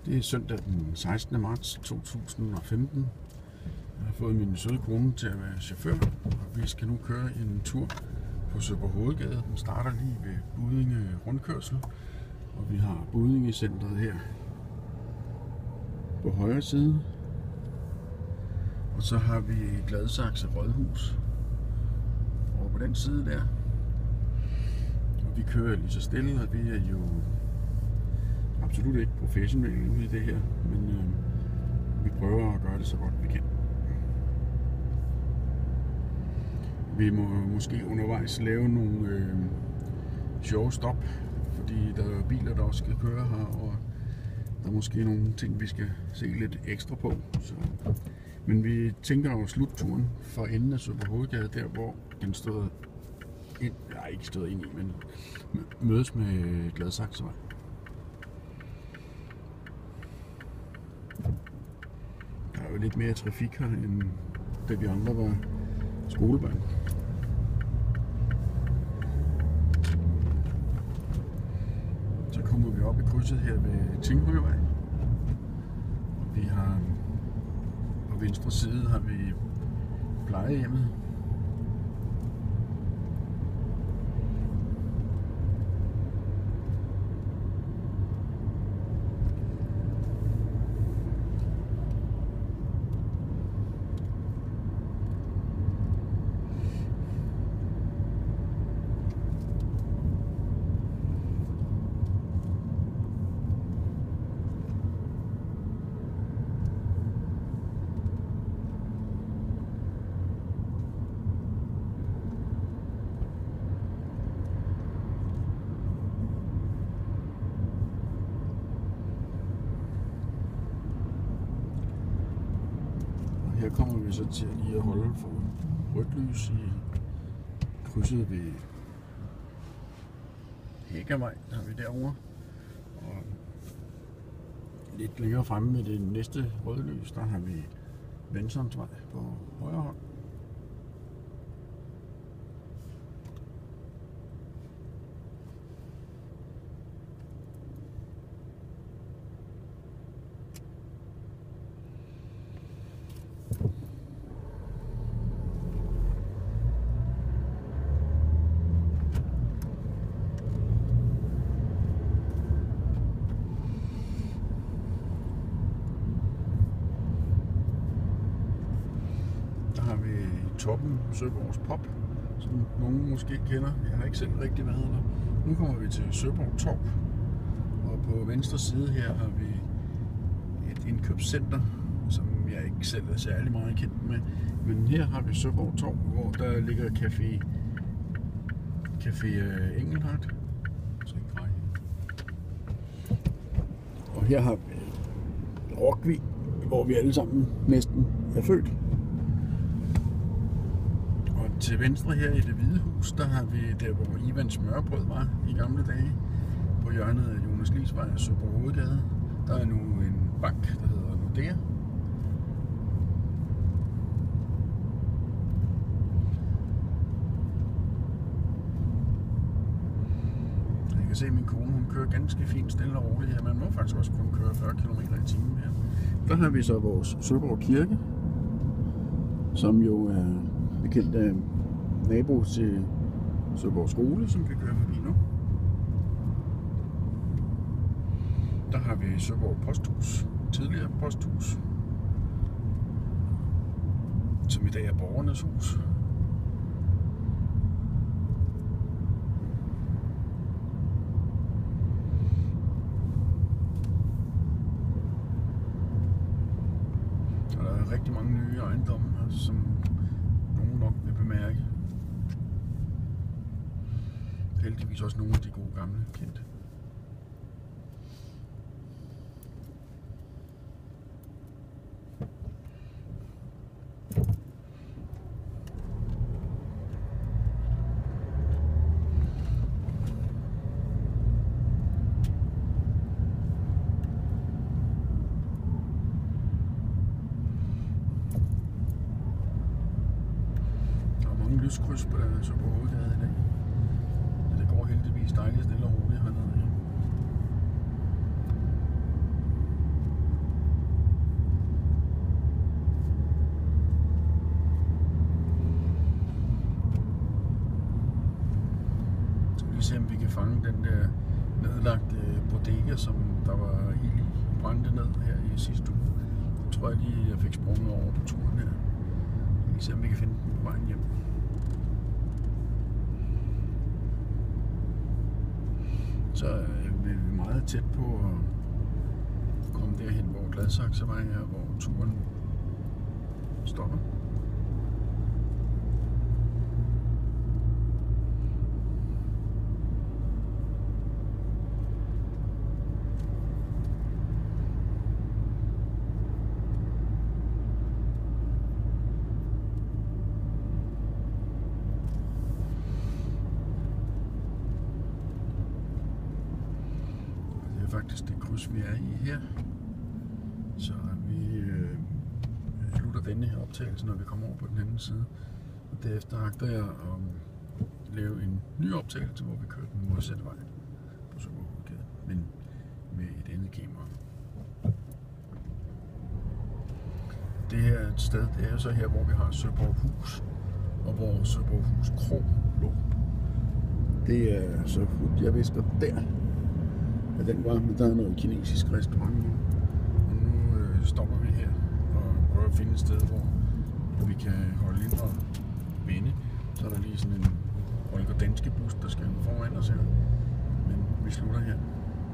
Det er søndag den 16. marts 2015. Jeg har fået min søde kone til at være chauffør, og vi skal nu køre en tur på Søborg Hovedgade. Den starter lige ved Buddinge Rundkørsel, og vi har Buddinge Centret her på højre side. Og så har vi Gladsaxe Rådhus over på den side der. Og vi kører lige så stille, og vi er jo absolut ikke professionelle ude i det her, men vi prøver at gøre det så godt vi kan. Vi må måske undervejs lave nogle sjove stop, fordi der er biler, der også skal køre her, og der er måske nogle ting, vi skal se lidt ekstra på. Så. Men vi tænker over slutturen for enden af Søborg Hovedgade, der hvor den støder ind, ikke støder ind i, men mødes med Gladsaxevej. Der er jo lidt mere trafik her, end da vi andre var skolebørn. Så kommer vi op i krydset her ved Tinghøjvej. Vi har på venstre side har vi plejehjemmet. Her kommer vi så til lige at holde for rødt lys i krydset ved Hækkervej, der har vi derovre. Og lidt længere fremme med det næste røde lys, der har vi Vendsomsvej på højre hånd. Har vi Toppen Søborgs Pop, som nogen måske kender. Jeg har ikke selv rigtig været der. Nu kommer vi til Søborg Torv, og på venstre side her har vi et indkøbscenter, som jeg ikke selv er særlig meget kendt med. Men her har vi Søborg Torv, hvor der ligger Café Engelhardt. Og her har vi Rokvig, hvor vi alle sammen næsten er født. Til venstre her i Det Hvide Hus, der har vi der, hvor Ivans Smørrebrød var i gamle dage, på hjørnet af Jonas Liesvej og Søborg Hovedgade. Der er nu en bank, der hedder Nordea. Jeg kan se, at min kone hun kører ganske fint, stille og roligt her. Man må faktisk også kun køre 40 km i timen her. Der har vi så vores Søborg Kirke, som jo er bekendt af nabo til Søborg Skole, som vi kører forbi nu. Der har vi Søborg Posthus, tidligere posthus, som i dag er borgernes hus. Og der er rigtig mange nye ejendomme her, som nogen nok vil bemærke. Heldigvis også nogle af de gode gamle kendte. Lyskryds på der Søborg Hovedgade i dag. Så det går heldigvis dejligt stille og roligt hernede. kan fange den der nedlagte bodega, som der var ild i, brændte ned her i sidste uge. Jeg tror jeg lige, jeg fik sprunget over på turen her. Vi kan se, om vi kan finde den på vejen hjem. Så vi er meget tæt på at komme derhen, hvor Gladsaxevej er, hvor turen stopper. Faktisk det kryds, vi er i her. Så vi slutter denne her optagelse, når vi kommer over på den anden side. Og derefter agter jeg at lave en ny optagelse, hvor vi kører den modsatte vej på Søborg-hovedgade, men med et andet kamera. Det her er et sted, det er så her, hvor vi har Søborghus, og hvor Søborghus Kro lå. Det er så jeg visker der. Ja, den var, men der er noget kinesisk restaurant nu. Og nu stopper vi her og prøver at finde et sted, hvor vi kan holde ind og vende. Så er der lige sådan en Olga Danske bus, der skal foran os her. Men vi slutter her.